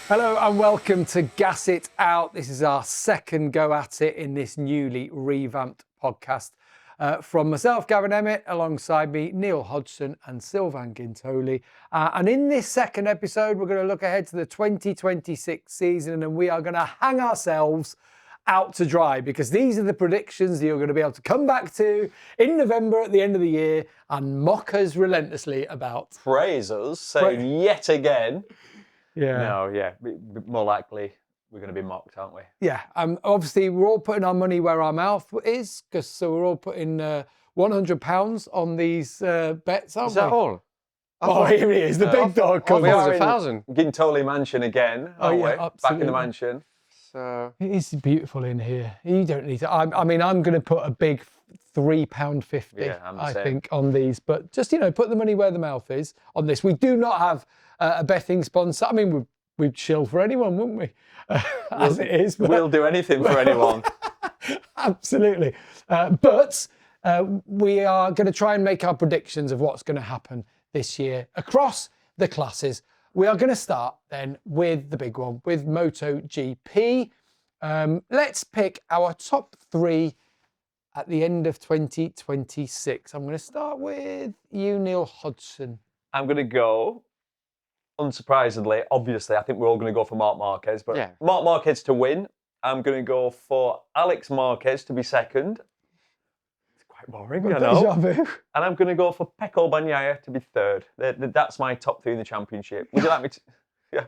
Hello and welcome to Gas It Out. This is our second go at it in this newly revamped podcast. From myself, Gavin Emmett, alongside me, Neil Hodgson and Sylvain Gintoli. And in this second episode, we're going to look ahead to the 2026 season and we are going to hang ourselves out to dry because these are the predictions that you're going to be able to come back to in November at the end of the year and mock us relentlessly about. Praise us, saying yet again. Yeah. No, yeah, more likely we're going to be mocked, aren't we? Yeah, obviously we're all putting our money where our mouth is, so we're all putting £100 on these bets, aren't we? Is that all? Oh, here he is, the big dog. We are in 1,000. Gintoli mansion again, aren't we? Absolutely. Back in the mansion. So It is beautiful in here. You don't need to. I mean, I'm going to put a big £3.50, Yeah, I'm the I same. think, on these. But just, put the money where the mouth is on this. We do not have a betting sponsor. I mean, we'd chill for anyone, wouldn't we? As it is. But... We'll do anything for anyone. Absolutely. But we are going to try and make our predictions of what's going to happen this year across the classes. We are going to start then with the big one, with MotoGP. Let's pick our top three at the end of 2026. I'm going to start with you, Neil Hodgson. I'm going to go, unsurprisingly, obviously, I think we're all going to go for Marc Marquez, but Yeah. Marc Marquez to win. I'm going to go for Alex Marquez to be second. It's quite boring, I know. Deja vu. And I'm going to go for Pecco Bagnaia to be third. That's my top three in the championship. Would you like me to? Yeah.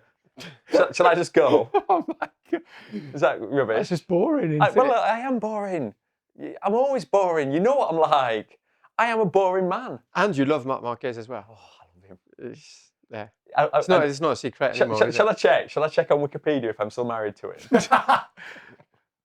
Shall I just go? Oh my God. Is that rubbish? That's just boring, Well, I am boring. I'm always boring. You know what I'm like. I am a boring man. and you love Marc Marquez as well. Oh, I love him. It's, yeah. I- It's not a secret anymore. is it? Shall I check? Shall I check on Wikipedia if I'm still married to him?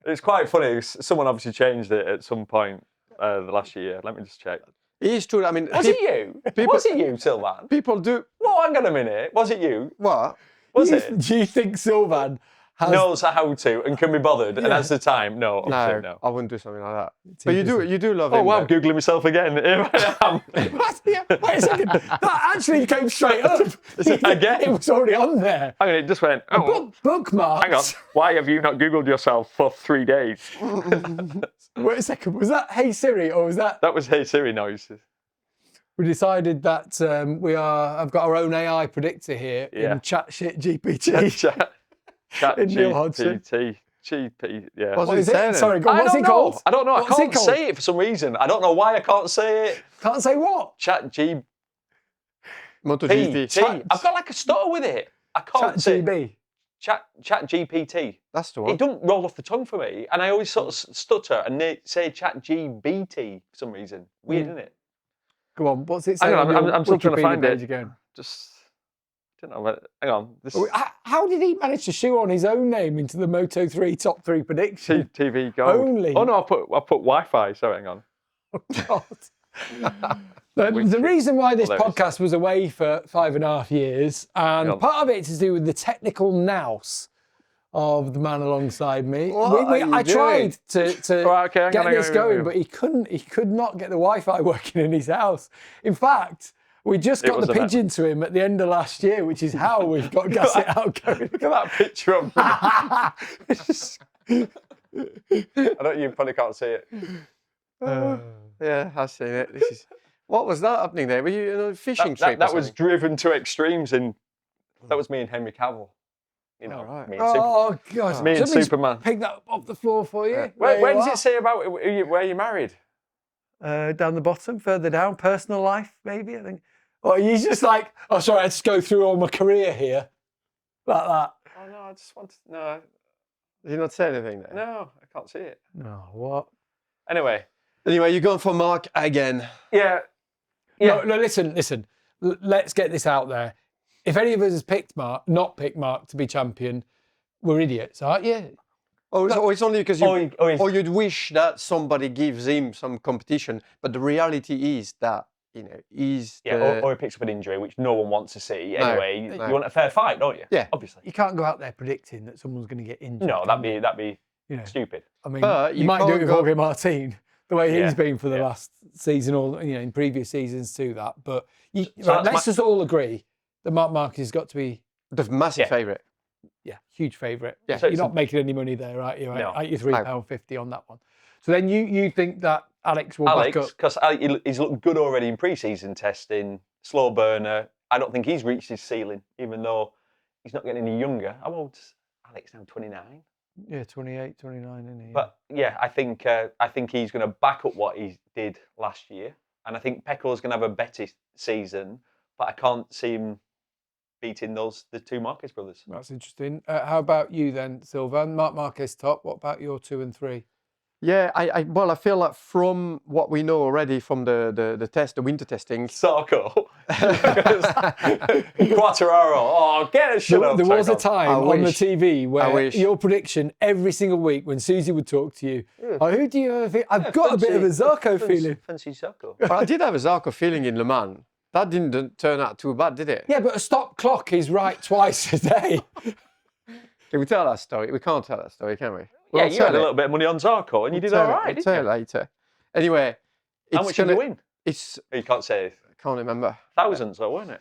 It's quite funny. Someone obviously changed it at some point the last year. Let me just check. It is true. I mean, Was it you? Was it you, Sylvain? people do Well, hang on a minute. Was it you? what? Was it? Do you think Sylvain has... Knows how to and can be bothered and has the time? No, obviously No, no. I wouldn't do something like that. But you do love Oh, him. wow, I'm though. Googling myself again. Here I am. What? Yeah, wait a second. That actually came straight up. Again? It was already on there. Hang on, it just went, oh, Bookmarked. hang on. Why have you not Googled yourself for 3 days? Wait a second. Was that Hey Siri or was that... That was Hey Siri noises. We decided that I've got our own AI predictor here Yeah. in GPT. Chat In Neil Hodgson. GP, yeah. What's What it is it? saying? Sorry, go on. I What's don't it know. called? I don't know. What's I it can't called? say it for some reason. I don't know why I can't say it. Can't say what? Chat GPT. MotoGP. I've got like a stutter with it. I can't say GB. Chat GPT. That's the It one. don't roll off the tongue for me, and I always sort of stutter and say Chat GBT for some reason. Weird, isn't it? Go on. What's it Hang saying? on, I'm still trying to find it. Again? Just don't know. Hang on. This How did he manage to shoehorn his own name into the Moto3 top three prediction? TV Gold. Only. Oh no, I put Wi-Fi. Sorry, hang on. God. The reason why this Hilarious. podcast was away for 5.5 years, and Yeah. part of it is to do with the technical nous of the man alongside me. What are you I tried to Right, okay, hang get on, this hang on, going, hang on. but he couldn't. He could not get the Wi-Fi working in his house. In fact, we just It got was the a mess. pigeon to him at the end of last year, which is how we've got Gas It Out going. Look at that picture of me. I don't. You probably can't see it. Yeah, I've seen it. This is. What was that happening there? Were you in a fishing trip? That or was something? driven to extremes in. That was me and Henry Cavill. You know, Oh, right. me and Superman. Oh gosh! Me and Somebody Superman. Pick that up off the floor for you. Yeah. Where does it say about where you're married? Down the bottom, further down, personal life, maybe, I think. Or he's just like, oh, sorry, I just go through all my career here. Like that. Oh no, I just want to. No, Did you not say anything there? no, I can't see it. No, what? Anyway, Anyway, you're going for Mark again. yeah. No, listen. Let's get this out there. If any of us has picked not picked Mark to be champion, we're idiots, aren't you? Oh, it's only because Oh, you'd wish that somebody gives him some competition, but the reality is that he's or he picks up an injury, which no one wants to see. Anyway, no. you want a fair fight, don't you? Yeah. Obviously. You can't go out there predicting that someone's going to get injured. No, can that'd be you know, stupid. I mean, But you you might do can't it with go- Jorge Martin, the way Yeah, he's been for the yeah. last season, or in previous seasons too. That, but So let's that's just all agree that Marc Marquez has got to be. the massive Yeah. favourite. huge favourite. Yeah. You're not making any money there, right? You're No. £83.50 on that one. So then you think that Alex will back up? Because he's looked good already in pre-season testing, slow burner. I don't think he's reached his ceiling, even though he's not getting any younger. How old's Alex now? 29? Yeah, 28, 29, isn't he? But yeah, I think he's going to back up what he did last year, and I think Pecco's going to have a better season. But I can't see him beating the two Marquez brothers. That's interesting. How about you then, Sylvain? Marc Marquez top. What about your 2 and 3? Yeah, I feel like from what we know already from the test, the winter testing. Sarko. Quartararo. Oh, get a shit up. There was a time on the TV where your prediction every single week when Susie would talk to you, who do you think? I've got a bit of a Zarco feeling. Fancy Sarko. Well, I did have a Zarco feeling in Le Mans. That didn't turn out too bad, did it? Yeah, but a stop clock is right twice a day. Can we tell that story? We can't tell that story, can we? Yeah, you had a little bit of money on Zarco and you did all right. I'll tell you later. Anyway, how much did you win? You can't say. I can't remember. Thousands, though, weren't it?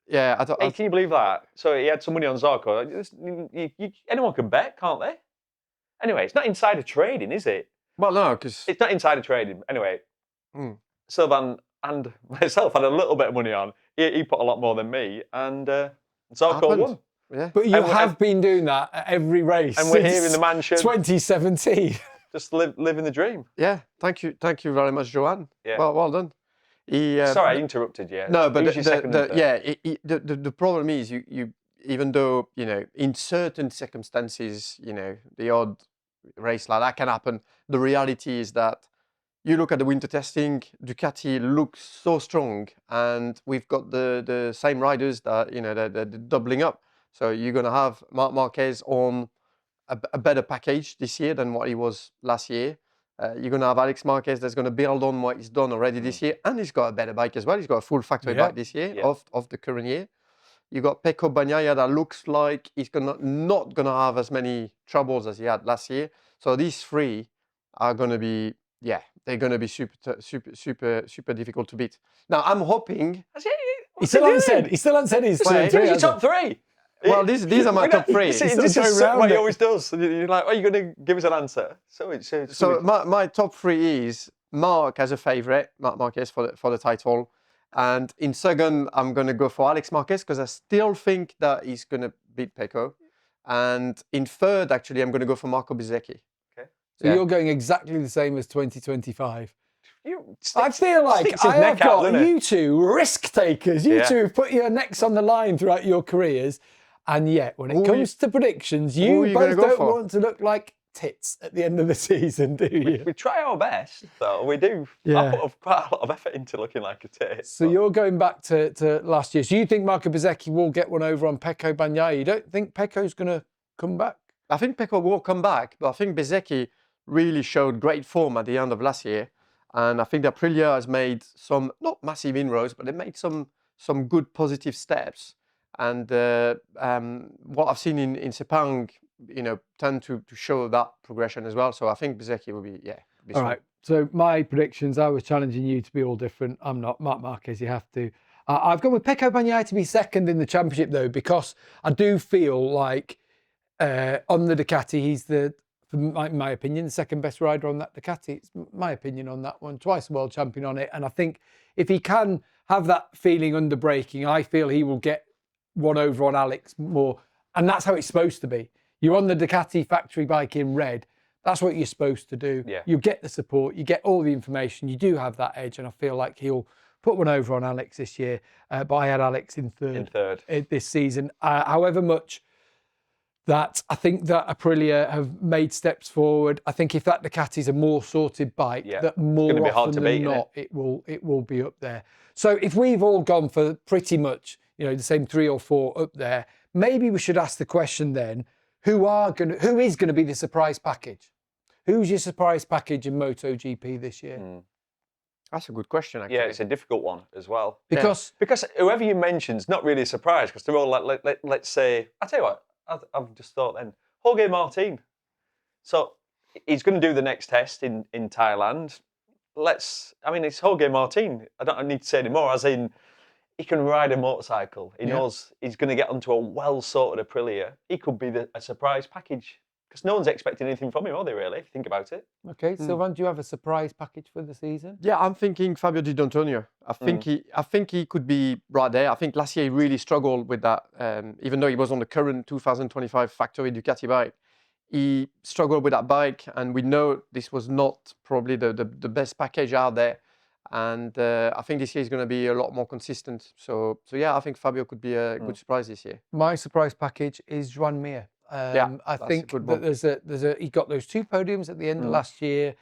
Yeah, I don't. Hey, can you believe that? So he had some money on Zarco. Anyone can bet, can't they? Anyway, it's not insider trading, is it? Well, no, because it's not insider trading. Anyway, Sylvain and myself had a little bit of money on. He put a lot more than me, and Zarco won. Yeah. But you have been doing that at every race. And we're here in the mansion. 2017. Just living the dream. Yeah. Thank you very much, Joanne. Yeah. Well done. Sorry, I interrupted you. No, but the problem is you even though in certain circumstances the odd race like that can happen. The reality is that you look at the winter testing, Ducati looks so strong, and we've got the same riders that they're doubling up. So you're going to have Marc Marquez on a better package this year than what he was last year. You're going to have Alex Marquez that's going to build on what he's done already this year, and he's got a better bike as well. He's got a full factory bike this year of the current year. You got Pecco Bagnaia that looks like he's not going to have as many troubles as he had last year. So these three are going to be they're going to be super difficult to beat. Now I'm hoping. He still hasn't said his 2 and 3. Who's your top 3? Well, these are my top 3. This is what he always does. You're like, are you going to give us an answer? So my top 3 is Marc as a favourite, Marc Marquez for the title. And in second, I'm going to go for Alex Marquez because I still think that he's going to beat Pecco. And in third, actually, I'm going to go for Marco Bezzecchi. Okay. So you're going exactly the same as 2025. I feel like I have got you two risk takers. You two have put your necks on the line throughout your careers. And yet, when it comes to predictions, you both don't want to look like tits at the end of the season, do you? We try our best, though. We do. I put quite a lot of effort into looking like a tit. So you're going back to last year. So you think Marco Bezzecchi will get one over on Pecco Bagnaia? You don't think Pecco's going to come back? I think Pecco will come back, but I think Bezzecchi really showed great form at the end of last year. And I think that Aprilia has made some, not massive inroads, but they made some good positive steps. And what I've seen in Sepang, tend to show that progression as well. So I think Bezzecchi will be, all right. So my predictions, I was challenging you to be all different. I'm not. Marc Marquez, you have to. I've gone with Pecco Bagnaia to be second in the championship, though, because I do feel like on the Ducati, he's in my opinion, the second best rider on that Ducati. It's my opinion on that one. Twice world champion on it. And I think if he can have that feeling under braking, I feel he will get one over on Alex more. And that's how it's supposed to be. You're on the Ducati factory bike in red. That's what you're supposed to do. Yeah. You get the support, you get all the information, you do have that edge. And I feel like he'll put one over on Alex this year. But I had Alex in third this season. However much that I think that Aprilia have made steps forward. I think if that Ducati's a more sorted bike, that more often than not, it will be up there. So if we've all gone for pretty much, the same 3 or 4 up there, maybe we should ask the question then, who is going to be the surprise package? Who's your surprise package in MotoGP this year? That's a good question, actually. Yeah, it's a difficult one as well. Because whoever you mention's not really a surprise because they're all like, let's say, I tell you what, I've just thought then, Jorge Martin. So he's going to do the next test in Thailand. It's Jorge Martin. I don't need to say any more, as in, he can ride a motorcycle. He Yeah. knows he's going to get onto a well-sorted Aprilia. He could be a surprise package because no one's expecting anything from him, are they, really, if you think about it? Okay, Sylvain, do you have a surprise package for the season? Yeah, I'm thinking Fabio Di D'Antonio. I think he could be right there. I think last year he really struggled with that. Even though he was on the current 2025 factory Ducati bike, he struggled with that bike, and we know this was not probably the best package out there. And I think this year is going to be a lot more consistent. So yeah, I think Fabio could be a good surprise this year. My surprise package is Joan Mir. I think that he got those 2 podiums at the end of last year,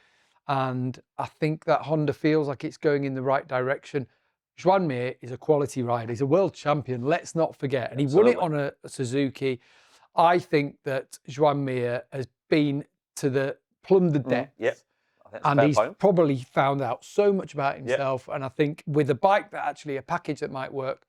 and I think that Honda feels like it's going in the right direction. Joan Mir is a quality rider. He's a world champion. Let's not forget, and he won it on a Suzuki. I think that Joan Mir has been to the plumb depths. Yep. And he's probably found out so much about himself. Yep. And I think with a bike that actually a package that might work,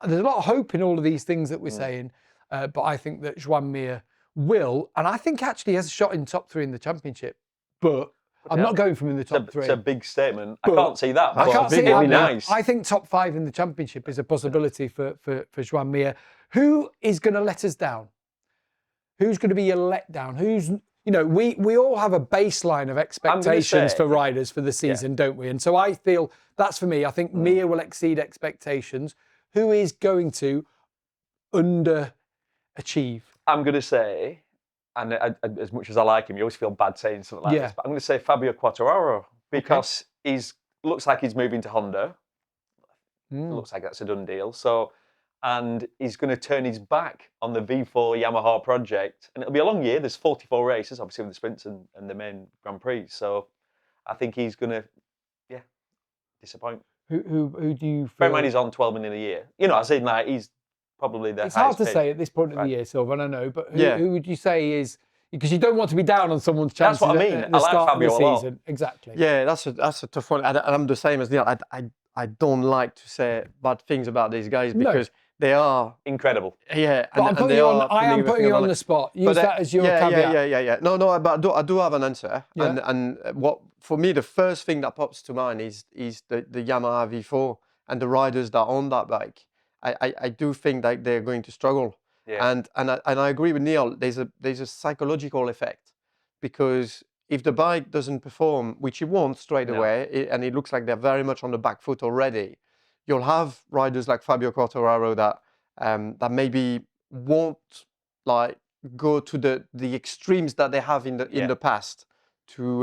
and there's a lot of hope in all of these things that we're saying. But I think that Joan Mir will, and I think actually has a shot in top 3 in the championship. But I'm not going from in the top 3. It's a big statement. I can't see that. I can't see it. It'd be nice. I think top 5 in the championship is a possibility for Joan Mir. Who is going to let us down? Who's going to be a letdown? Who's, we all have a baseline of expectations for riders for the season, don't we? And so I feel that's for me. I think Mir will exceed expectations. Who is going to underachieve? I'm going to say, and as much as I like him, you always feel bad saying something like this, but I'm going to say Fabio Quartararo because looks like he's moving to Honda. Looks like that's a done deal. And he's going to turn his back on the V4 Yamaha project. And it'll be a long year. There's 44 races, obviously, with the sprints and the main Grand Prix. So I think he's going to, disappoint. Who do you feel? Bear in mind, he's on 12 million a year. I said, like, he's probably the It's highest hard to paid. say at this point of the year, Sylvain, I know. But who would you say is... Because you don't want to be down on someone's chances That's what I mean. at the I like start Fabio of a the lot. season. Exactly. Yeah, that's a tough one. And I'm the same as Neil. I don't like to say bad things about these guys because they are incredible. Yeah, but I am putting you on the spot. Use that as your caveat. Yeah. No, but I do have an answer. Yeah. And what for me the first thing that pops to mind is the Yamaha V4 and the riders that own that bike. I do think that they're going to struggle. Yeah. And I agree with Neil. There's a psychological effect because if the bike doesn't perform, which it won't straight away, and it looks like they're very much on the back foot already, you'll have riders like Fabio Quartararo that maybe won't like go to the extremes that they have in the past to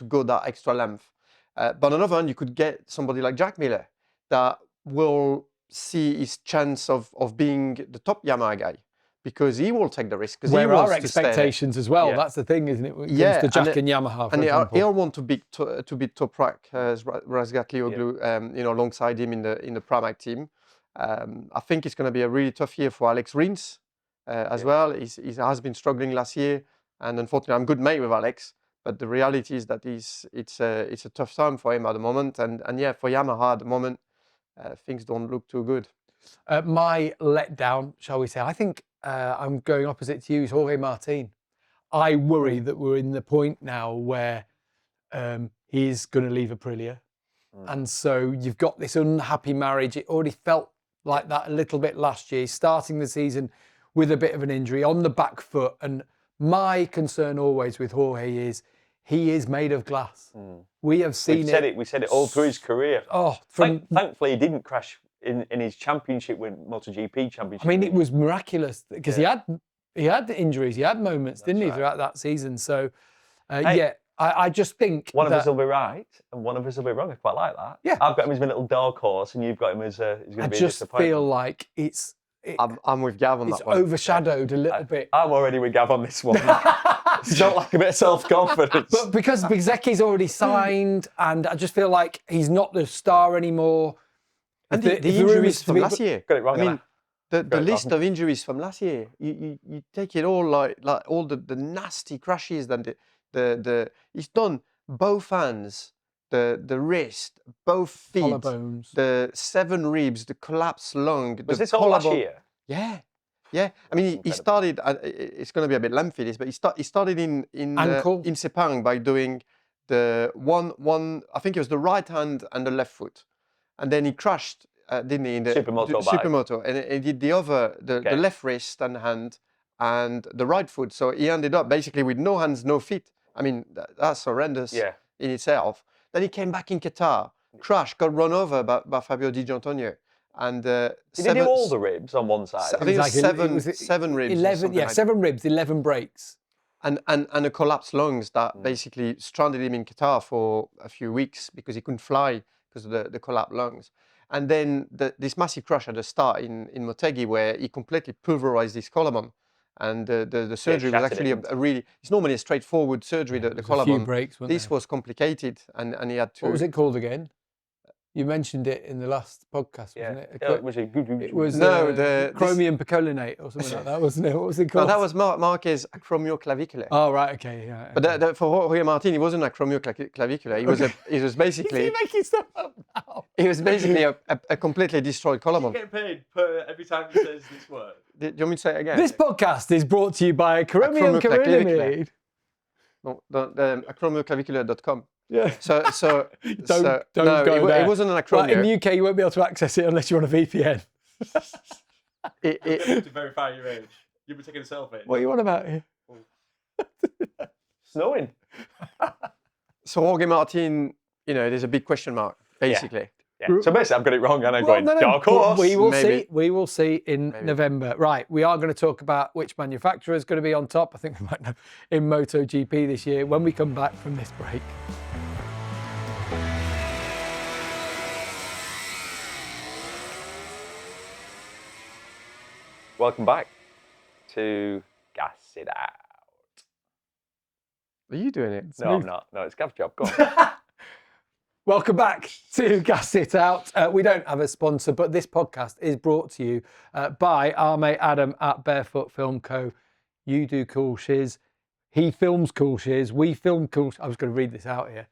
go that extra length. But on the other hand, you could get somebody like Jack Miller that will see his chance of being the top Yamaha guy. Because he will take the risk. Because there are expectations as well. Yeah. That's the thing, isn't it? When it comes to Jack and Yamaha, for example. He'll want to beat Toprak Razgatlioglu, alongside him in the Pramac team. I think it's going to be a really tough year for Alex Rins as well. He has been struggling last year, and unfortunately, I'm good mate with Alex. But the reality is that it's a tough time for him at the moment, and for Yamaha at the moment, things don't look too good. My letdown, shall we say? I think. I'm going opposite to you, is Jorge Martin. I worry that we're in the point now where he's going to leave Aprilia. And so you've got this unhappy marriage. It already felt like that a little bit last year, starting the season with a bit of an injury on the back foot. And my concern always with Jorge is he is made of glass. We have seen We said it all through his career. Thankfully, he didn't crash in his championship win, MotoGP championship. I mean, it was miraculous because he had injuries, he had moments, didn't he, throughout that season? So, I just think one of us will be right and one of us will be wrong. I quite like that. Yeah, I've got him as my little dark horse, and you've got him as he's going to be. I just feel like I'm with Gav on that one. It's overshadowed a little bit. I'm already with Gav on this one. Don't like a bit of self-confidence. But because Bezzecchi's already signed, and I just feel like he's not the star anymore. And the injuries from last year. Got it wrong. I mean, the list of injuries from last year. You take it all like all the nasty crashes. Then he's done both hands, the wrist, both feet, collarbones, the 7 ribs, the collapsed lung. Was this all last year? Yeah. I mean, he started. It's going to be a bit lengthy, this, but he started in Sepang by doing the one. I think it was the right hand and the left foot. And then he crashed didn't he? In the Supermoto bike. Supermoto, and he did the other, the left wrist and hand, and the right foot. So he ended up basically with no hands, no feet. I mean, that's horrendous in itself. Then he came back in Qatar, crashed, got run over by Fabio Di Gianantonio. And did he do all the ribs on one side? I think it was seven ribs. 11, yeah, 7 ribs, 11 breaks. And a collapsed lungs that basically stranded him in Qatar for a few weeks because he couldn't fly because of the collapsed lungs. And then this massive crash at the start in Motegi where he completely pulverized his collarbone. And the surgery was actually a really, it's normally a straightforward surgery, the collarbone. A few breaks, this was complicated and he had to... What was it called again? You mentioned it in the last podcast, wasn't it? It was the chromium picolinate or something like that, wasn't it? What was it called? No, that was Marquez acromioclavicular. Oh, right, okay, yeah. But for Jorge Martin, he wasn't acromioclavicular. He was basically... Is he making stuff up now? He was basically a completely destroyed collarbone. You get paid per every time he says this word. Do you want me to say it again? This podcast is brought to you by chromium acromioclavicular. No, acromioclavicular.com. Yeah. So don't go there. It wasn't an acromio. Right, in the UK, you won't be able to access it unless you're on a VPN. To verify your age. You've been taking a selfie. What are you on about here? Snowing. So Jorge Martin, there's a big question mark, basically. Yeah. So basically, I've got it wrong, and I'm going dark horse. We will Maybe. see. We will see in November. Right. We are going to talk about which manufacturer is going to be on top. I think we might know in MotoGP this year when we come back from this break. Welcome back to Gas It Out. Are you doing it? No, I'm not. No, it's Gav's job. Go on. Welcome back to Gas It Out. We don't have a sponsor, but this podcast is brought to you by our mate Adam at Barefoot Film Co. You do cool shiz. He films cool shiz. We film cool. I was going to read this out here.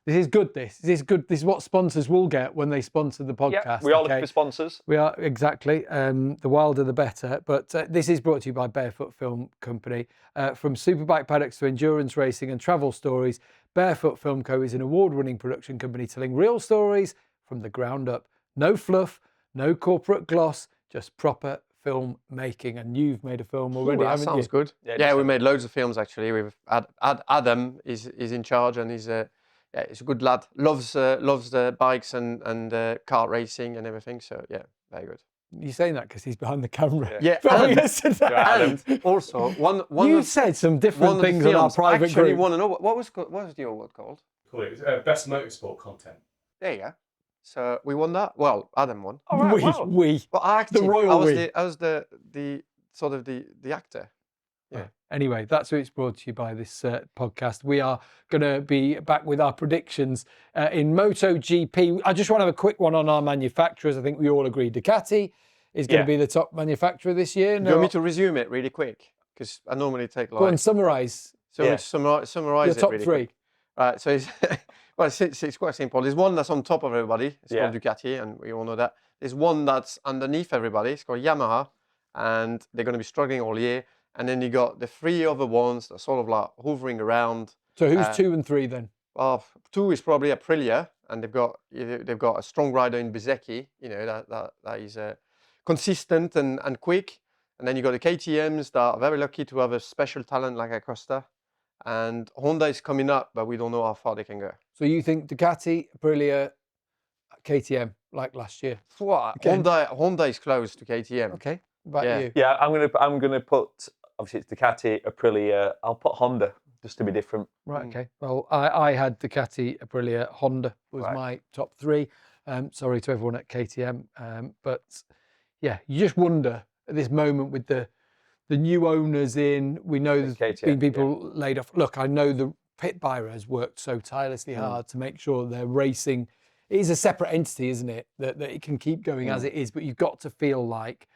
This is good. This is good. This is what sponsors will get when they sponsor the podcast. Yeah, we are looking for sponsors. We are, exactly. The wilder the better. But this is brought to you by Barefoot Film Company. From superbike paddocks to endurance racing and travel stories, Barefoot Film Co. is an award-winning production company telling real stories from the ground up. No fluff, no corporate gloss, just proper film making. And you've made a film already, haven't you? That sounds good. Yeah, we made loads of films actually. We've Adam is in charge and he's a good lad. Loves the bikes and kart racing and everything. So yeah, very good. You're saying that because he's behind the camera. Yeah, and also one. You said some different things on our private actually group. Want to know what was the award called? Cool. It was best motorsport content. There you go. So we won that. Well, Adam won. All right, we. But actually, the royal we. I was the sort of the actor. Yeah. Anyway, that's who it's brought to you by this podcast. We are going to be back with our predictions in MotoGP. I just want to have a quick one on our manufacturers. I think we all agree Ducati is going to be the top manufacturer this year. Do you want me to resume it really quick? Because I normally take like... Go on, summarise. So summarize your top really three. Quick. Right, so it's quite simple. There's one that's on top of everybody. It's called Ducati, and we all know that. There's one that's underneath everybody. It's called Yamaha, and they're going to be struggling all year. And then you got the three other ones that are sort of like hovering around. So who's 2 and 3 then? Well, 2 is probably Aprilia, and they've got a strong rider in Bezzecchi. That is consistent and quick. And then you got the KTM's that are very lucky to have a special talent like Acosta. And Honda is coming up, but we don't know how far they can go. So you think Ducati, Aprilia, KTM like last year? What? Honda is close to KTM. Okay. What about you? Yeah, I'm gonna put, obviously it's Ducati, Aprilia. I'll put Honda just to be different. Right. Okay. Well, I had Ducati, Aprilia, Honda was my top 3. Sorry to everyone at KTM, but yeah, you just wonder at this moment with the new owners in. We know there's been people laid off. Look, I know the pit buyer has worked so tirelessly hard to make sure they're racing. It is a separate entity, isn't it? That it can keep going as it is, but you've got to feel like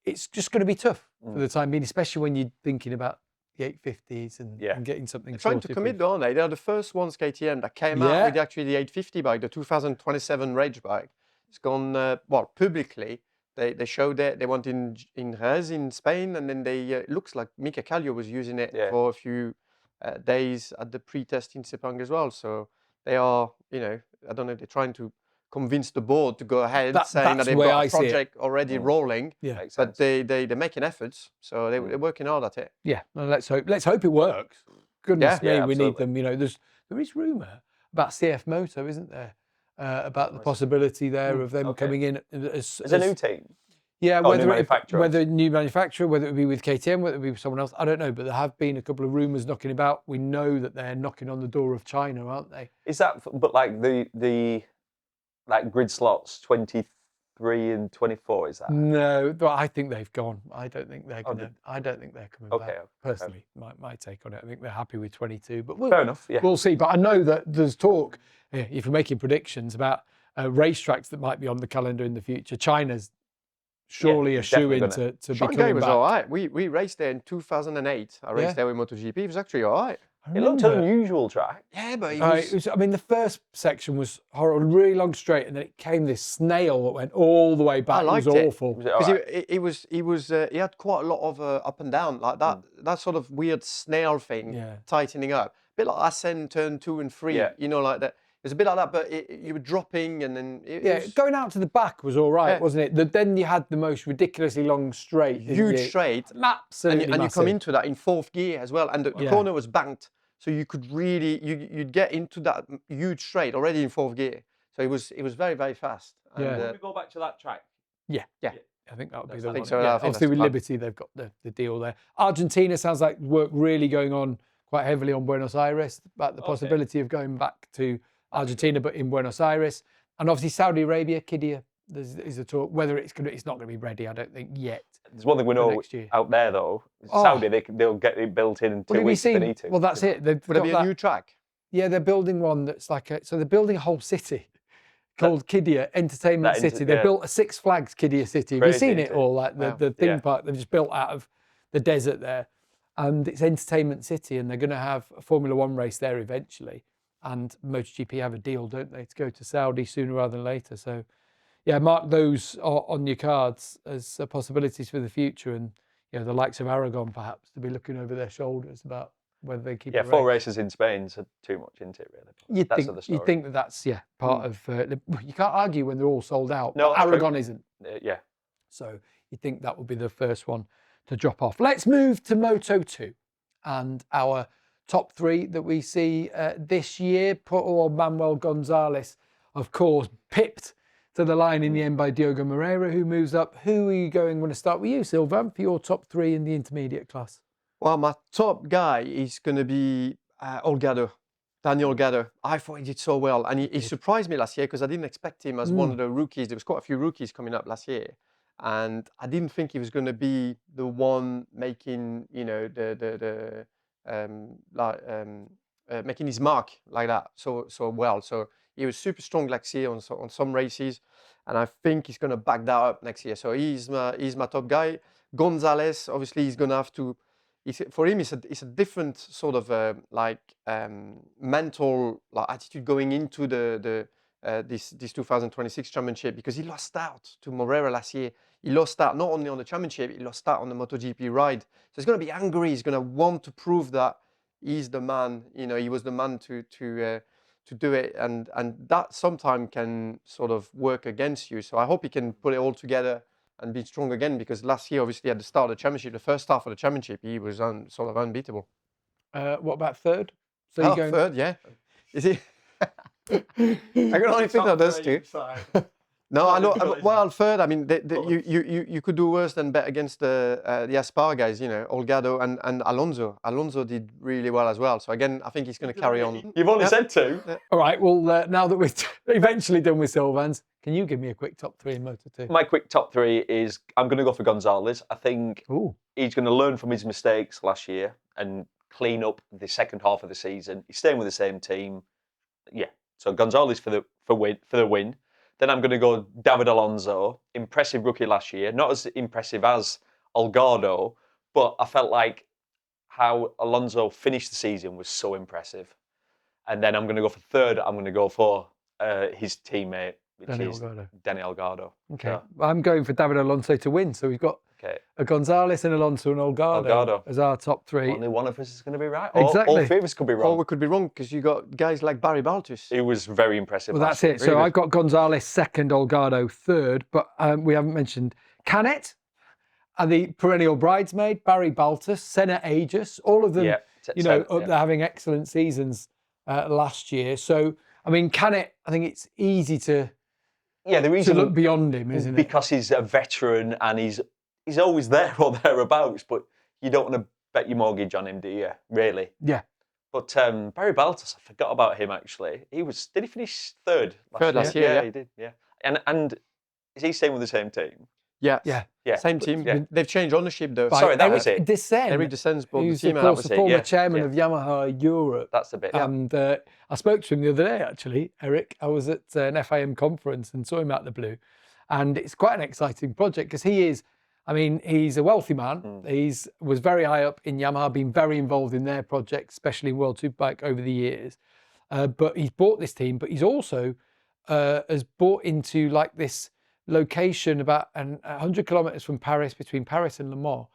it's just going to be tough for the time being, especially when you're thinking about the 850s and getting something. They're trying to commit, aren't they? They're the first ones, KTM, that came out with actually the 850 bike, the 2027 Rage bike. It's gone, publicly. They showed it. They went in Jerez in Spain, and then it looks like Mika Kallio was using it for a few days at the pre-test in Sepang as well. So they are, I don't know, they're trying to convince the board to go ahead, saying that that's they've the way got I a see it. project already rolling. Yeah. Makes But sense. they're making efforts, so they're working hard at it. Yeah, well, let's hope it works. Goodness me, Yeah, we need absolutely. them. You know, there is rumour about CF Moto, isn't there? About the possibility there of them okay. coming in as It's a new team. yeah, Oh, new whether manufacturer. whether new manufacturer, whether it be with KTM, whether it be with someone else, I don't know. But there have been a couple of rumours knocking about. We know that they're knocking on the door of China, aren't they? Is that, but like the like grid slots 23 and 24, is that? No, but I think they've gone. I don't think they're gonna. I don't think they're coming Okay, back. okay. Personally, my take on it. I think they're happy with 22. But Fair enough, yeah. we'll see. But I know that there's talk. If you're making predictions about racetracks that might be on the calendar in the future, China's surely a shoe in to be Shanghai coming was back. all right. We raced there in 2008. I raced there with MotoGP. It was actually all right. It looked an unusual track. Yeah, but It was, I mean, the first section was horrible, really long straight, and then it came this snail that went all the way back. I liked it was it. awful. Was it all Because right? he had quite a lot of up and down, like that sort of weird snail thing, Yeah. tightening up. A bit like Assen turn 2 and 3, Yeah. you know, like that. It was a bit like that, but you were dropping and then it was Going out to the back was all right, Yeah. wasn't it? Then you had the most ridiculously long straight. didn't huge you? straight. Absolutely And you come massive. into that in 4th gear as well, and the corner was banked, so you could really you'd get into that huge straight already in 4th gear. So it was very, very fast. And, Yeah. Can we go back to that track? Yeah. Yeah. I think that would be That's the I one. think so, Yeah, I think obviously that's with the plan. Liberty, they've got the deal there. Argentina sounds like work really going on quite heavily on Buenos Aires, about the possibility of going back to Argentina, but in Buenos Aires. And obviously Saudi Arabia, Qiddiya, there's a talk. Whether it's not going to be ready, I don't think yet. There's one thing we know next year. out there though. Oh. Saudi, they'll get it built in 2 weeks if they need to. Well, that's it. They've Would it got be that, a new track? Yeah, they're building one that's like so they're building a whole city called Qiddiya Entertainment City. They built a Six Flags Qiddiya City. Have you seen it? Or like the theme park they've just built out of the desert there, and it's Entertainment City, and they're going to have a Formula One race there eventually. And MotoGP have a deal, don't they, to go to Saudi sooner rather than later. So, yeah, mark those on your cards as possibilities for the future, and the likes of Aragon perhaps to be looking over their shoulders about whether they keep. Yeah, 4 races in Spain's too much, isn't it? Really. You'd think that's part of. You can't argue when they're all sold out. No, but Aragon isn't. Yeah. So you think that would be the first one to drop off. Let's move to Moto2 and our top 3 that we see this year. Poor Manuel Gonzalez, of course, pipped to the line in the end by Diogo Moreira, who moves up. Who are you going? Want to start with you, Sylvain, for your top 3 in the intermediate class? Well, my top guy is going to be Olgado, Daniel Olgado. I thought he did so well, and he surprised me last year because I didn't expect him as one of the rookies. There was quite a few rookies coming up last year, and I didn't think he was going to be the one making making his mark like that so well. So he was super strong last year on some races, and I think he's going to back that up next year. So he's my top guy. Gonzalez, obviously, he's going to have to. For him, it's a different sort of mental attitude going into this 2026 championship, because he lost out to Moreira last year. He lost out not only on the championship, he lost out on the MotoGP ride. So he's going to be angry. He's going to want to prove that he's the man. He was the man to do it, and that sometimes can sort of work against you. So I hope he can put it all together and be strong again, because last year, obviously, at the start of the championship, the first half of the championship, he was sort of unbeatable. What about third? So you're going third, yeah. Is he? I can only think of those two. No, I know. Well, third, I mean, you could do worse than bet against the Aspar guys, Olgado and Alonso. Alonso did really well as well. So again, I think he's going to carry on. You've only said 2. All right. Well, now that we've eventually done with Sylvan's, can you give me a quick top 3 in Moto2? My quick top 3 is I'm going to go for Gonzalez. I think he's going to learn from his mistakes last year and clean up the second half of the season. He's staying with the same team. Yeah. So Gonzalez for the win. Then I'm going to go David Alonso. Impressive rookie last year. Not as impressive as Olgado, but I felt like how Alonso finished the season was so impressive. And then I'm going to go for third. I'm going to go for his teammate, which is Danny Olgado. Okay. Well, I'm going for David Alonso to win. So we've got Okay. Gonzalez and Alonso and Olgado as our top 3. Only one of us is going to be right. Exactly. All 3 of us could be wrong. Or we could be wrong because you got guys like Barry Baltus. It was very impressive. Well, that's it. So I've got Gonzalez 2nd, Olgado 3rd, but we haven't mentioned Canet, the perennial bridesmaid, Barry Baltus, Senna Aegis, all of them, up there having excellent seasons last year. So, I mean, Canet, I think it's easy to the reason look beyond him, isn't it? Because he's a veteran and he's always there or thereabouts, but you don't want to bet your mortgage on him, do you? Really? Yeah. But Barry Baltus, I forgot about him actually. Did he finish 3rd? Last year, he did. Yeah. And is he staying with the same team? Yeah. Yeah. Same team. Yeah. They've changed ownership though. Sorry, that was it. Eric Descens bought the team. Of course, the former chairman of Yamaha Europe. That's the bit. And I spoke to him the other day, actually, Eric. I was at an FIM conference and saw him out the blue. And it's quite an exciting project because he's a wealthy man. He was very high up in Yamaha, been very involved in their projects, especially in World Superbike over the years. But he's bought this team, but he's also has bought into like this location about 100 kilometers from Paris, between Paris and Le Mans,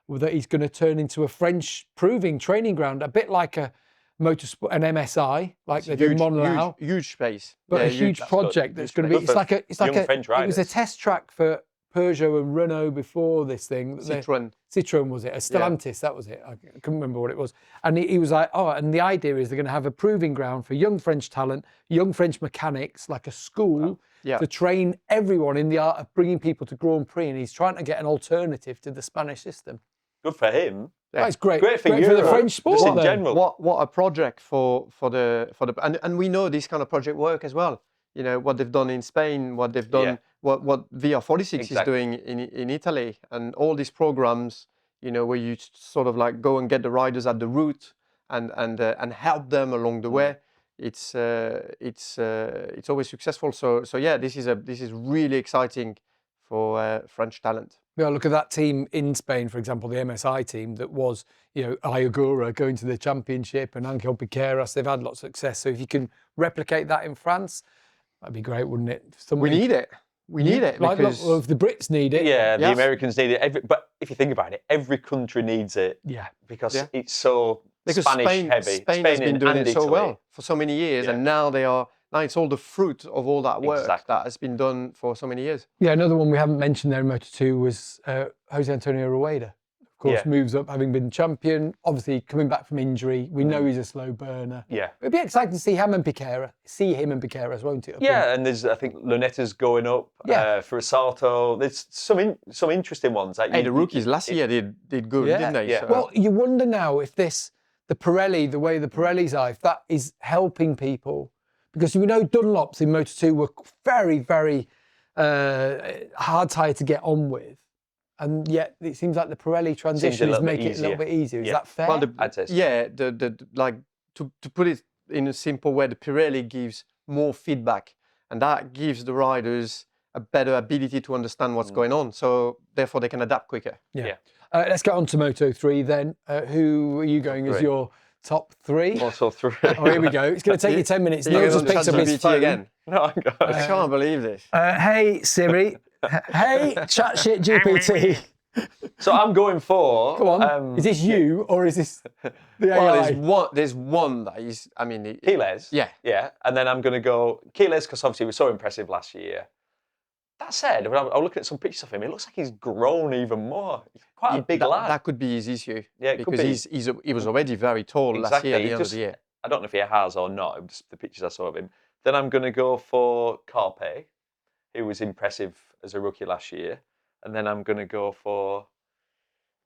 that he's going to turn into a French proving training ground, a bit like a motorsport, an MSI, like they do in Monreal. Huge space, but a huge project that's going to be. It was a test track for Peugeot and Renault before this thing. Citroën was it? A Stellantis, that was it. I couldn't remember what it was. And he was like, and the idea is they're going to have a proving ground for young French talent, young French mechanics, like a school to train everyone in the art of bringing people to Grand Prix. And he's trying to get an alternative to the Spanish system. Good for him. That's great. Great for the French sport just in general. What a project for the and we know this kind of project work as well. You know what they've done in Spain, what they've done, what VR46 is doing in Italy, and all these programs. You know where you sort of like go and get the riders at the route and help them along the way. It's always successful. So yeah, this is really exciting for French talent. Yeah, look at that team in Spain, for example, the MSI team that was, Ayagura going to the championship and Angel Piqueras. They've had lots of success. So if you can replicate that in France, that'd be great, wouldn't it? We need it. We need it. Like, well, if the Brits need it. Yeah, the Americans need it. But if you think about it, every country needs it. Yeah. Because it's so Spanish heavy. Spain has been doing it so well for so many years, and now it's all the fruit of all that work that has been done for so many years. Yeah, another one we haven't mentioned there in Moto2 was Jose Antonio Rueda. Of course, moves up, having been champion. Obviously, coming back from injury, we know he's a slow burner. Yeah, it'd be exciting to see him and Piqueras, won't it? And there's, I think, Lunetta's going up. For Assalto, there's some interesting ones. Like the rookies last year did good, didn't they? Yeah. So. Well, you wonder now if the way the Pirellis are, if that is helping people. Because we know Dunlops in Moto2 were very, very hard tyre to get on with. And yet it seems like the Pirelli transition is making it a little bit easier. Is that fair? Well, to put it in a simple way, the Pirelli gives more feedback, and that gives the riders a better ability to understand what's going on. So therefore they can adapt quicker. Yeah. Let's get on to Moto3 then. Who are you going as your top 3? Also 3. Oh, here we go. It's going to take you 10 minutes. Neil just picks up his phone again. No, I can't believe this. Hey, Siri. Hey, chat shit GPT. So I'm going for... Go on. Is this you or is this the AI? Well, there's one that is, Quiles. Yeah. And then I'm going to go Quiles because obviously he was so impressive last year. That said, when I'm looking at some pictures of him, it looks like he's grown even more. He's quite a big lad. That could be his issue. Yeah, it could be. He was already very tall last year at the end of the year. I don't know if he has or not, just the pictures I saw of him. Then I'm going to go for Carpe, who was impressive as a rookie last year. And then I'm going to go for...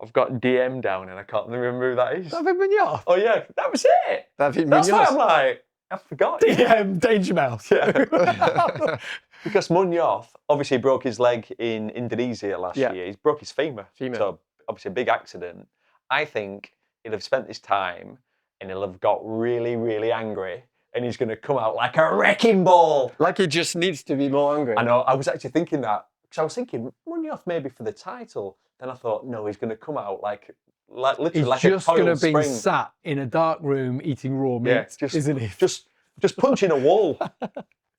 I've got DM down and I can't remember who that is. David Munoz. Oh, yeah, that was it. David Munoz. That's why I'm like, I forgot. DM, Danger Mouse. Yeah. Because Munoz obviously broke his leg in Indonesia last year. He broke his femur. So obviously a big accident. I think he'll have spent this time and he'll have got really, really angry and he's going to come out like a wrecking ball. Like he just needs to be more angry. I know. I was actually thinking that. Because I was thinking, Munoz maybe for the title. Then I thought, no, he's going to come out like literally he's like a coiled spring. He's just going to be sat in a dark room eating raw meat, isn't he? Just punching a wall.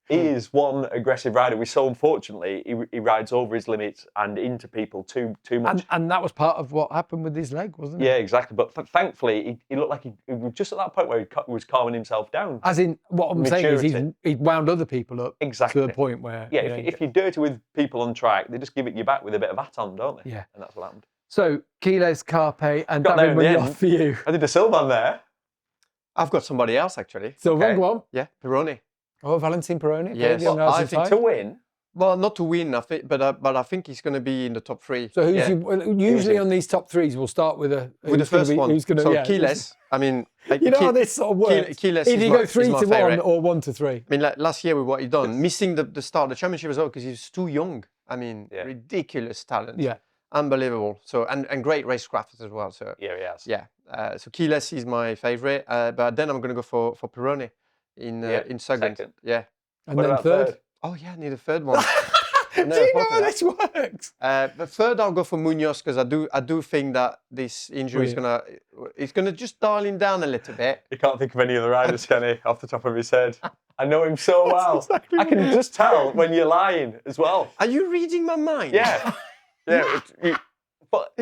He is one aggressive rider. We saw, unfortunately, he rides over his limits and into people too much. And that was part of what happened with his leg, wasn't it? Yeah, exactly. But thankfully, he looked like he was just at that point where he was calming himself down. As in, what I'm saying is he wound other people up exactly to the point where... Yeah, if you're dirty with people on track, they just give it you back with a bit of atom, don't they? Yeah. And that's what happened. So, Quiles, Carpe and Got there David in the Munoz end. for you. I did a Sylvan there. I've got somebody else actually. Sylvan, go on. Yeah, Pironi. Oh, Valentin Pironi. Yes. Young I think To win. Well, not to win, I think, but I think he's going to be in the top 3. So usually on these top 3s, we'll start with the first one. Who's gonna, so yeah, Quiles, I mean, you know how this sort of works. Quiles Either you go 3 to 1 or 1 to 3. I mean, like last year with what he done, missing the start of the championship as well because he's too young. I mean, ridiculous talent. Yeah. Unbelievable. So and great racecraft as well. So Yeah, he has. yeah. So Quiles is my favourite, but then I'm going to go for Pironi in second. Yeah. And What then about third? Oh yeah, I need a third one. Do you know how this works? But third, I'll go for Munoz because I do think that this injury is gonna just dial him down a little bit. He can't think of any other riders, can he, off the top of his head? I know him so well. Exactly I can just tell when you're lying as well. Are you reading my mind? Yeah, yeah. But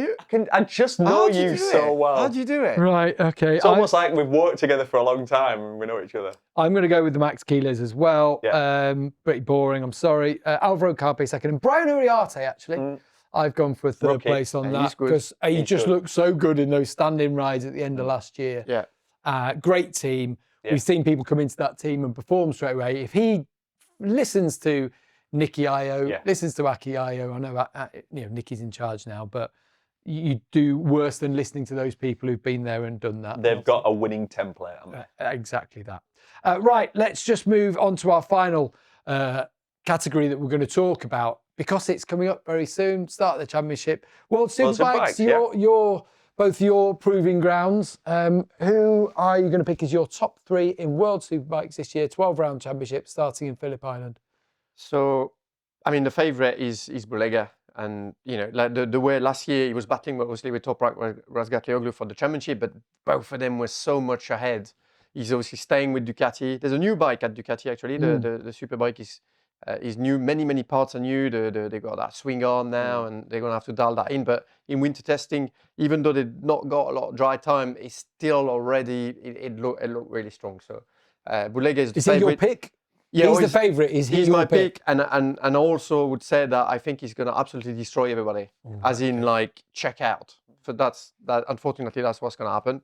I just know you so well. How do you do it? Right, okay. It's almost like we've worked together for a long time and we know each other. I'm going to go with the Max Quiles as well. Yeah. Pretty boring, I'm sorry. Alvaro Carpe second. And Brian Uriarte, actually. I've gone for a third place on that because he just looked so good in those standing rides at the end of last year. Yeah. Great team. Yeah. We've seen people come into that team and perform straight away. If he listens to Nicky Io, listens to Aki Io, I know Nicky's in charge now, but you do worse than listening to those people who've been there and done that. They've got a winning template, haven't they? Exactly that. Right, let's just move on to our final category that we're going to talk about because it's coming up very soon. Start of the championship. World Superbikes, both your proving grounds. Who are you going to pick as your top 3 in World Superbikes this year? 12-round championship starting in Phillip Island. So, I mean, the favourite is Bulega. And, like the way last year he was battling obviously with Toprak Razgatlioglu for the championship, but both of them were so much ahead. He's obviously staying with Ducati. There's a new bike at Ducati, actually. The Superbike is new. Many parts are new. They got that swing arm now, and they're going to have to dial that in. But in winter testing, even though they've not got a lot of dry time, it's still already, it looked really strong. So Bulega is the favourite. Is he your pick? Yeah, he's the favourite. He's my pick, and I also would say that I think he's going to absolutely destroy everybody, as in like check out. So unfortunately that's what's going to happen.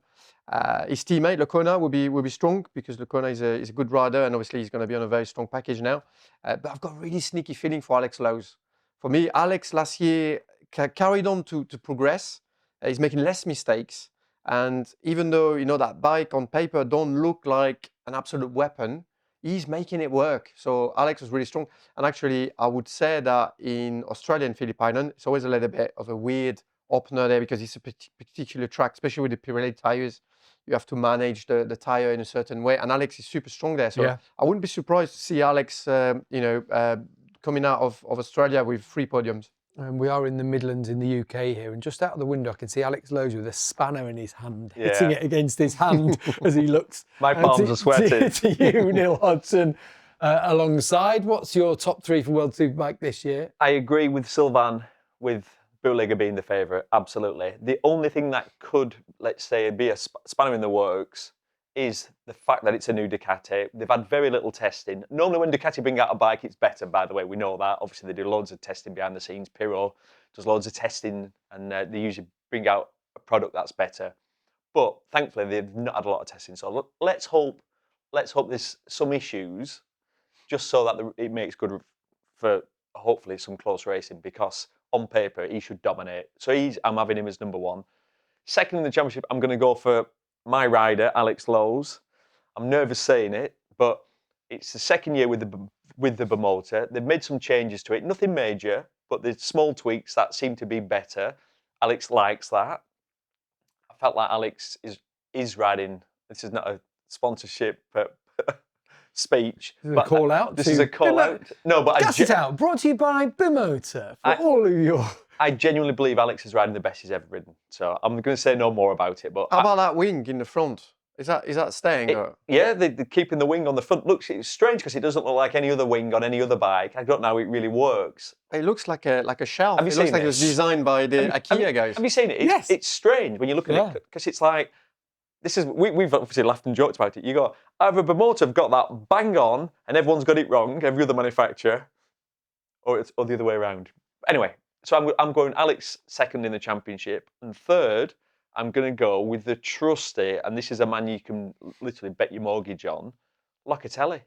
His teammate Lecona will be strong because Lecona is a good rider, and obviously he's going to be on a very strong package now. But I've got a really sneaky feeling for Alex Lowes. For me, Alex last year carried on to progress. He's making less mistakes, and even though that bike on paper don't look like an absolute weapon, he's making it work. So Alex was really strong. And actually, I would say that in Australia and Phillip Island, it's always a little bit of a weird opener there because it's a particular track, especially with the Pirelli tyres. You have to manage the tyre in a certain way. And Alex is super strong there. So I wouldn't be surprised to see Alex, coming out of Australia with 3 podiums. And we are in the Midlands in the UK here, and just out of the window I can see Alex Lowes with a spanner in his hand, hitting it against his hand as he looks. My palms are sweating. To you, Neil Hodgson, alongside. What's your top 3 for World Superbike this year? I agree with Sylvan, with Bulega being the favourite, absolutely. The only thing that could, let's say, be a spanner in the works is the fact that it's a new Ducati. They've had very little testing. Normally when Ducati bring out a bike, it's better, by the way. We know that. Obviously, they do loads of testing behind the scenes. Pirro does loads of testing, and they usually bring out a product that's better. But thankfully, they've not had a lot of testing. So look, let's hope there's some issues, just so that it makes good for hopefully some close racing, because on paper, he should dominate. So I'm having him as number 1. Second in the championship, I'm going to go for my rider, Alex Lowes. I'm nervous saying it, but it's the second year with the motor. They've made some changes to it, nothing major, but there's small tweaks that seem to be better. Alex likes that. I felt like Alex is riding. This is not a sponsorship speech. This is a call out. This is a call out. No, but Gas It Out, brought to you by Bimotor for all of your. I genuinely believe Alex is riding the best he's ever ridden. So I'm going to say no more about it. But how about that wing in the front? Is that staying? Yeah, they're keeping the wing on the front. Looks, it's strange because it doesn't look like any other wing on any other bike. I don't know how it really works. It looks like a shelf. Have you It seen looks like it was designed by the IKEA guys. Have you seen it? Yes. It's strange when you look at it because it's like, we've obviously laughed and joked about it. You go, either Bimota have got that bang on and everyone's got it wrong, every other manufacturer, or the other way around. Anyway, so I'm going Alex second in the championship, and third, I'm going to go with the trusty, and this is a man you can literally bet your mortgage on, Locatelli.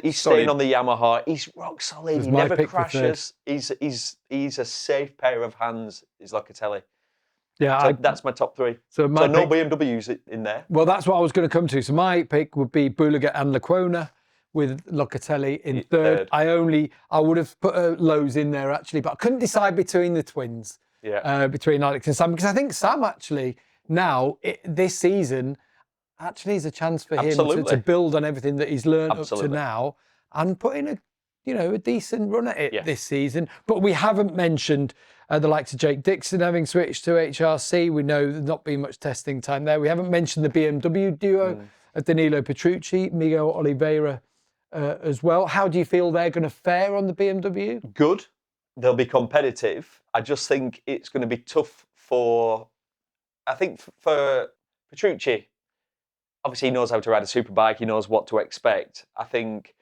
He's staying on the Yamaha. He's rock solid. He never crashes. He's a safe pair of hands. Is Locatelli. Yeah, so that's my top three. So no BMWs in there. Well, that's what I was going to come to. So my pick would be Boulaga and Lecuona, with Locatelli in third. I would have put Lowe's in there actually, but I couldn't decide between the twins. Yeah. Between Alex and Sam, because I think Sam actually now this season actually is a chance for him to build on everything that he's learned up to now and put in a decent run at it this season. But we haven't mentioned the likes of Jake Dixon having switched to HRC. We know there's not been much testing time there. We haven't mentioned the BMW duo of Danilo Petrucci, Miguel Oliveira as well. How do you feel they're going to fare on the BMW? Good. They'll be competitive. I just think it's going to be tough for Petrucci. Obviously, he knows how to ride a superbike. He knows what to expect. I think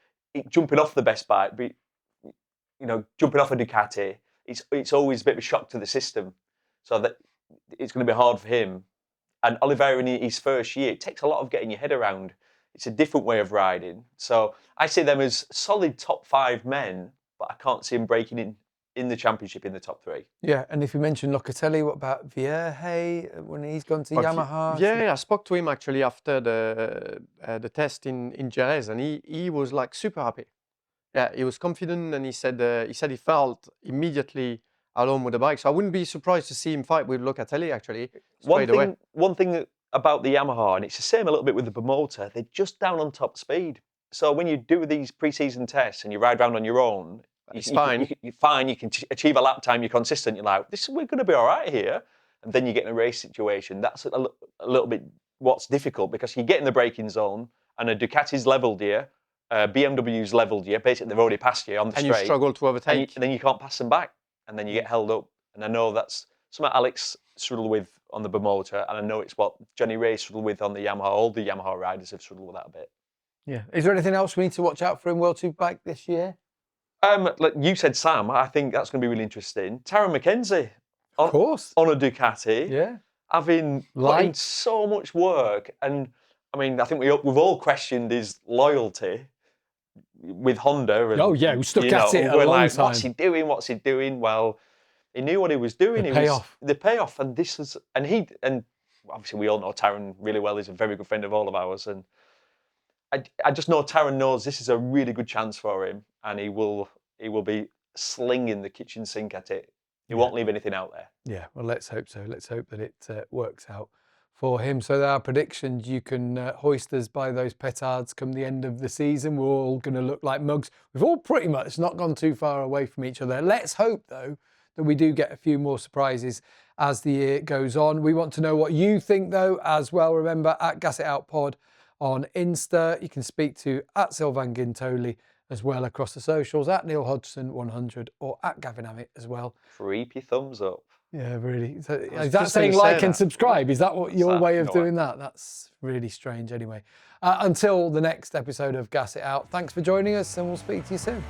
jumping off the best bike, jumping off a Ducati, it's always a bit of a shock to the system. So that it's going to be hard for him. And Oliveira in his first year, it takes a lot of getting your head around. It's a different way of riding. So I see them as solid top 5 men, but I can't see him breaking in the championship in the top 3. Yeah, and if you mentioned Locatelli, what about Vierge when he's gone to Yamaha? Yeah, I spoke to him actually after the test in Jerez, and he was like super happy. Yeah, he was confident, and he said he felt immediately at home with the bike. So I wouldn't be surprised to see him fight with Locatelli actually straight away. One thing about the Yamaha, and it's the same a little bit with the Bimota, they're just down on top speed. So when you do these pre-season tests and you ride around on your own, it's fine. You're fine. You can achieve a lap time. You're consistent. You're like, we're going to be all right here. And then you get in a race situation. That's a little bit what's difficult because you get in the braking zone and a Ducati's leveled you, BMW's leveled you. Basically, they've already passed you on the straight. And you struggle to overtake. And then you can't pass them back. And then you get held up. And I know that's something Alex struggled with on the Bimota. And I know it's what Johnny Ray struggled with on the Yamaha. All the Yamaha riders have struggled with that a bit. Yeah. Is there anything else we need to watch out for in World Superbike this year? Like you said, Sam, I think that's going to be really interesting. Taron McKenzie, of course, on a Ducati, having put in so much work, and I mean, I think we've all questioned his loyalty with Honda. And, we stuck at it a long time. What's he doing? What's he doing? Well, he knew what he was doing. The payoff, and obviously we all know Taron really well. He's a very good friend of all of ours, and I just know Taron knows this is a really good chance for him, and he will be slinging the kitchen sink at it. He won't leave anything out there. Yeah, well, let's hope so. Let's hope that it works out for him. So there are predictions. You can hoist us by those petards come the end of the season. We're all going to look like mugs. We've all pretty much not gone too far away from each other. Let's hope, though, that we do get a few more surprises as the year goes on. We want to know what you think, though, as well. Remember, at Gas It Out Pod on Insta. You can speak to at Sylvain Gintoli as well across the socials, at Neil Hodgson 100 or at Gavin Ammett as well. Creepy thumbs up. Yeah, really. So, is that saying like and subscribe? Is that what your way of doing that? That's really strange anyway. Until the next episode of Gas It Out, thanks for joining us and we'll speak to you soon.